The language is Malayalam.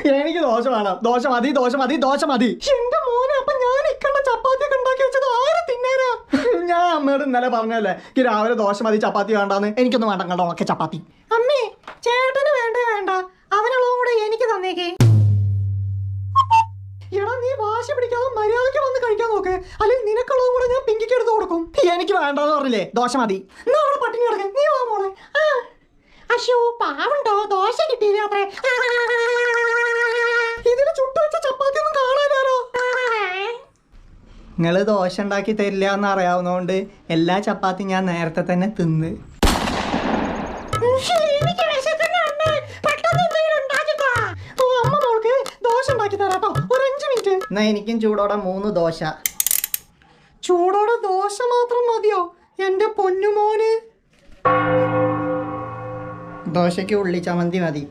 എനിക്ക് ദോശ വേണം. ദോശ മതി, ദോശ മതി, ദോശ മതി. എന്റെ മോനെ, അപ്പൊ ഞാൻ ഇക്കണ്ട ചപ്പാത്തി ഒക്കെ ഉണ്ടാക്കി വെച്ചത് ആര് തിന്നാനാ? ഞാൻ അമ്മയോട് ഇന്നലെ പറഞ്ഞല്ലേ എനിക്ക് രാവിലെ ദോശ മതി, ചപ്പാത്തി വേണ്ടാന്ന്. എനിക്കൊന്നും വേണ്ട കേട്ടോ. ഓക്കെ ചപ്പാത്തി. അമ്മേ, ചേട്ടന് വേണ്ട വേണ്ട, അവനുള്ളതും കൂടെ എനിക്ക് തന്നേക്കേ. എടാ, നീ വാശി പിടിക്കാതെ മര്യാദയ്ക്ക് വന്ന് കഴിക്കാൻ നോക്ക്, അല്ലെങ്കിൽ നിനക്കുള്ളതും കൂടെ ഞാൻ പിങ്കിക്ക് എടുത്ത് കൊടുക്കും. എനിക്ക് വേണ്ടെന്ന് പറഞ്ഞില്ലേ, ദോശ മതി. എന്നാ അവിടെ പട്ടിണി കിടക്കാൻ. നീ വാ മോളെ. അശോ, പാവുണ്ടോ, ദോശ കിട്ടിയില്ല അത്രേ. ഇതിന് ചുട്ടു വെച്ച ചപ്പാത്തി ഒന്നും കാണാനോ? നിങ്ങള് ദോശ ഉണ്ടാക്കി തരില്ല എന്ന് അറിയാവുന്നതുകൊണ്ട് എല്ലാ ചപ്പാത്തി ഞാൻ നേരത്തെ തന്നെ തിന്ന്. എന്നാ എനിക്കും ചൂടോടെ 3 ദോശ. ചൂടോടെ ദോശ മാത്രം മതിയോ എന്റെ പൊന്നുമോന്? ദോശയ്ക്ക് ഉള്ളി ചമ്മന്തി മതി.